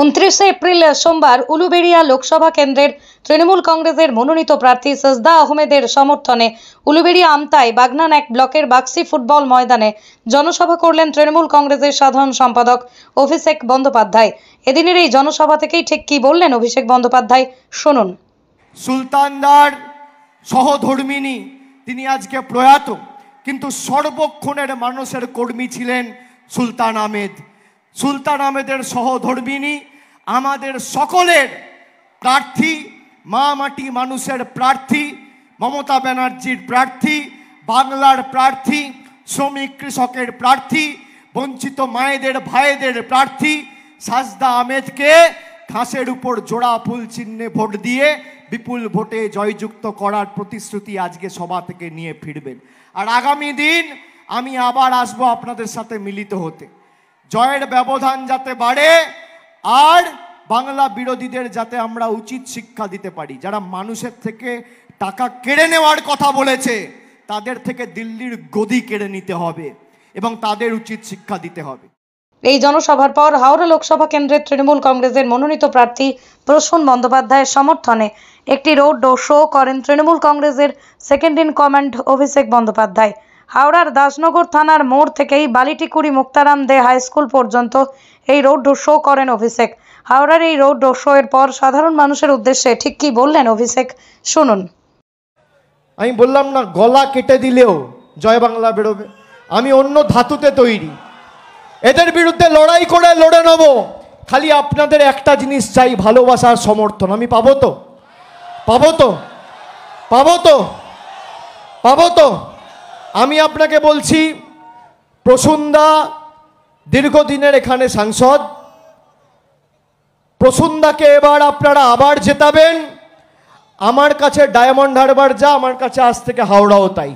29 April সোমবার উলুবেড়িয়া লোকসভা কেন্দ্রের তৃণমূল কংগ্রেসের মনোনীত প্রার্থী সাজদা আহমেদের সমর্থনে উলুবেড়িয়া আমতায় বাগনান 1 ব্লকের বাক্সি ফুটবল ময়দানে জনসভা করলেন তৃণমূল কংগ্রেসের সাধারণ সম্পাদক অভিষেক বন্দ্যোপাধ্যায়। এদিনের এই জনসভা থেকেই ঠিক কি বললেন অভিষেক বন্দ্যোপাধ্যায়, শুনুন। সুলতানদার সহধর্মিনী তিনি আজকে প্রয়াত, কিন্তু সর্বক্ষণের মানুষের কর্মী ছিলেন সুলতান আহমেদ। সুলতান আহমেদের সহধর্মিনী আমাদের সকলের প্রার্থী, মা মাটি মানুষের প্রার্থী, মমতা ব্যানার্জির প্রার্থী, বাংলার প্রার্থী, শ্রমিক কৃষকের প্রার্থী, বঞ্চিত মায়েদের ভাইদের প্রার্থী সাজদা আহমেদকে ঘাসের উপর জোড়া ফুল চিহ্নে ভোট দিয়ে বিপুল ভোটে জয়যুক্ত করার প্রতিশ্রুতি আজকে সভা থেকে নিয়ে ফিরবেন। আর আগামী দিন আমি আবার আসবো আপনাদের সাথে মিলিত হতে। জয়ের ব্যবধান যাতে বাড়ে আর বাংলা বিরোধীদের যাতে আমরা উচিত শিক্ষা দিতে পারি। যারা মানুষের থেকে টাকা কেড়ে নেওয়ার কথা বলেছে তাদের থেকে দিল্লির গদি কেড়ে নিতে হবে এবং তাদের উচিত শিক্ষা দিতে হবে। এই জনসভার পর হাওড়া লোকসভা কেন্দ্রের তৃণমূল কংগ্রেসের মনোনীত প্রার্থী প্রসূন বন্দ্যোপাধ্যায়ের সমর্থনে একটি রোড শো করেন তৃণমূল কংগ্রেসের second in command Abhishek Bandyopadhyay. হাওড়ার দাসনগর থানার মোড় থেকেই বালিটিকুড়ি মুক্তারাম দে হাই স্কুল পর্যন্ত এই রোড শো করেন অভিষেক। হাওড়ার এই রোড শো এর পর সাধারণ মানুষের উদ্দেশ্যে ঠিক কি বললেন অভিষেক, শুনুন। আমি বললাম না, গলা কেটে দিলেও জয় বাংলা বেরোবে। আমি অন্য ধাতুতে তৈরি, এদের বিরুদ্ধে লড়াই করে লড়ে নেব। খালি আপনাদের একটা জিনিস চাই, ভালোবাসার সমর্থন। আমি পাবো তো? পাবো তো? পাবো তো? পাবো তো? আমি আপনাকে বলছি, প্রসূনদা দীর্ঘদিনের এখানে সাংসদ, প্রসূনদাকে এবার আপনারা আবার জেতাবেন। আমার কাছে ডায়মন্ড হারবার যা, আমার কাছে আজ থেকে হাওড়াও তাই।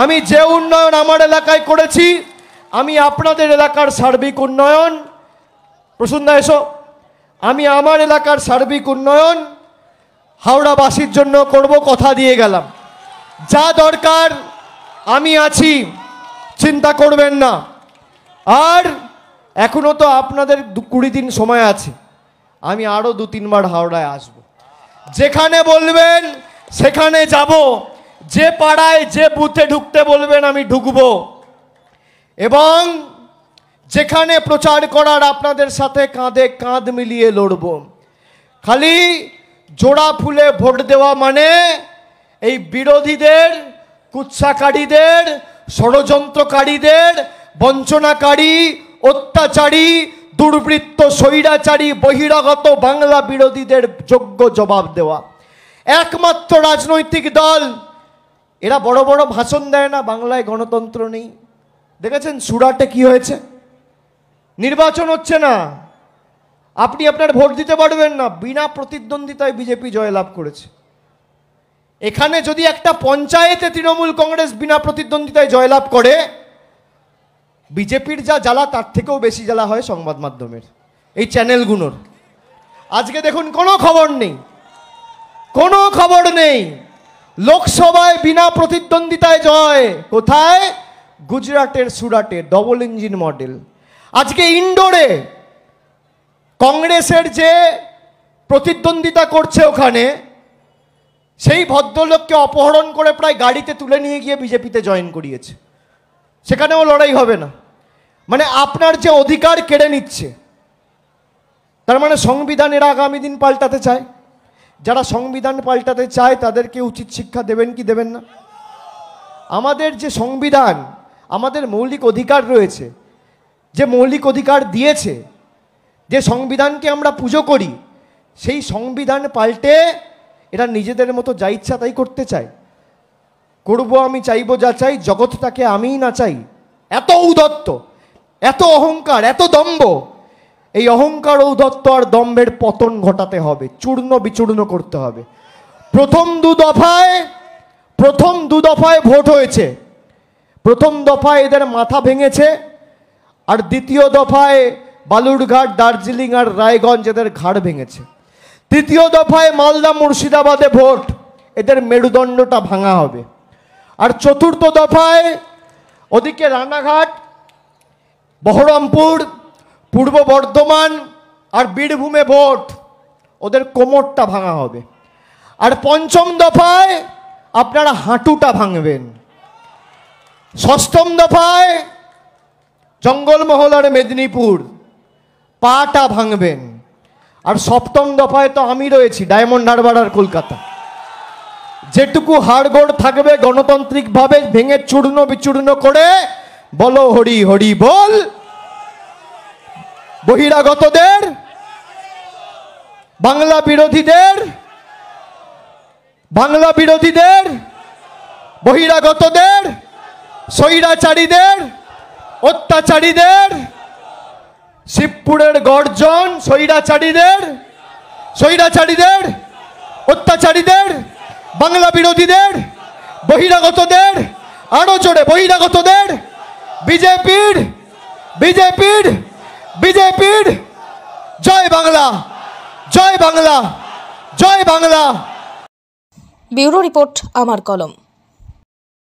আমি যে উন্নয়ন আমার এলাকায় করেছি, আমি আপনাদের এলাকার সার্বিক উন্নয়ন, প্রসূনদা এসো, আমি আমার এলাকার সার্বিক উন্নয়ন হাওড়াবাসীর জন্য করব, কথা দিয়ে গেলাম। যা দরকার আমি আছি, চিন্তা করবেন না। আর এখনো তো আপনাদের 20 দিন সময় আছে, আমি আরো 2-3 বার হাওড়ায় আসব। যেখানে বলবেন সেখানে যাব, যে পাড়ায় যে বুথে ঢুকতে বলবেন আমি ঢুকবো, এবং যেখানে প্রচার করার আপনাদের সাথে কাঁধে কাঁধ মিলিয়ে লড়ব। খালি জোড়া ফুলে ভোট দেওয়া মানে এই বিরোধীদের, কুৎসাকারীদের, ষড়যন্ত্রকারীদের, বঞ্চনাকারী, অত্যাচারী, দুর্বৃত্ত, স্বৈরাচারী, বহিরাগত বাংলা বিরোধীদের যোগ্য জবাব দেওয়া। একমাত্র রাজনৈতিক দল, এরা বড় বড় ভাষণ দেয় না বাংলায় গণতন্ত্র নেই। দেখেছেন সুরাটে কি হয়েছে? নির্বাচন হচ্ছে না, আপনি আপনার ভোট দিতে পারবেন না, বিনা প্রতিদ্বন্দ্বিতায় বিজেপি জয়লাভ করেছে। এখানে যদি একটা পঞ্চায়েতে তৃণমূল কংগ্রেস বিনা প্রতিদ্বন্দ্বিতায় জয়লাভ করে, বিজেপির যা জ্বালা তার থেকেও বেশি জ্বালা হয় সংবাদ মাধ্যমের, এই চ্যানেলগুলোর। আজকে দেখুন কোনো খবর নেই, কোনো খবর নেই। লোকসভায় বিনা প্রতিদ্বন্দ্বিতায় জয় কোথায়? গুজরাটের সুরাটে, ডবল ইঞ্জিন মডেল। আজকে ইন্ডোরে কংগ্রেসের যে প্রতিদ্বন্দ্বিতা করছে ওখানে, সেই ভদ্রলোককে অপহরণ করে প্রায় গাড়িতে তুলে নিয়ে গিয়ে বিজেপিতে জয়েন করিয়েছে। সেখানেও লড়াই হবে না। মানে আপনার যে অধিকার কেড়ে নিচ্ছে, তার মানে সংবিধানের আগামী দিন পাল্টাতে চায়। যারা সংবিধান পাল্টাতে চায় তাদেরকে উচিত শিক্ষা দেবেন কি দেবেন না? আমাদের যে সংবিধান, আমাদের মৌলিক অধিকার রয়েছে, যে মৌলিক অধিকার দিয়েছে, যে সংবিধানকে আমরা পুজো করি, সেই সংবিধান পাল্টে এরা নিজেদের মতো যা ইচ্ছা তাই করতে চায়। করব আমি, চাইবো যা চাই, জগৎটাকে আমিই না চাই। এত ঔদ্ধত্য, এত অহংকার, এত দম্ভ। এই অহংকার, ঔদ্ধত্য আর দম্ভের পতন ঘটাতে হবে, চূর্ণ বিচূর্ণ করতে হবে। প্রথম দু দফায় ভোট হয়েছে। প্রথম দফায় এদের মাথা ভেঙেছে, আর দ্বিতীয় দফায় বালুরঘাট, দার্জিলিং আর রায়গঞ্জ এদের ঘাড় ভেঙেছে। তৃতীয় দফায় মালদা, মুর্শিদাবাদে ভোট, এদের মেরুদণ্ডটা ভাঙা হবে। আর চতুর্থ দফায় ওদিকে রানাঘাট, বহরমপুর, পূর্ব বর্ধমান, আর বীরভূমে ভোট, ওদের কোমরটা ভাঙা হবে। আর পঞ্চম দফায় আপনারা হাঁটুটা ভাঙবেন। ষষ্ঠম দফায় জঙ্গলমহল আর মেদিনীপুর পাটা ভাঙবেন। আর সপ্তম দফায় তো আমি রয়েছি, ডায়মন্ড হারবার আর কলকাতা। যেটুকু হাড়গোড় থাকবে গণতান্ত্রিকভাবে ভেঙে চূর্ণ বিচূর্ণ করে বলো হরি হরি বল। বহিরাগতদের, বাংলা বিরোধীদের, বহিরাগতদের, স্বৈরাচারীদের, অত্যাচারীদের, শিবপুরের গর্জন, স্বৈরাচারীদের, অত্যাচারীদের, বাংলা বিরোধীদের, বহিরাগতদের, আরো জোরে বহিরাগতদের, বিজেপির জয় বাংলা, জয় বাংলা, জয় বাংলা। ব্যুরো রিপোর্ট, আমার কলম।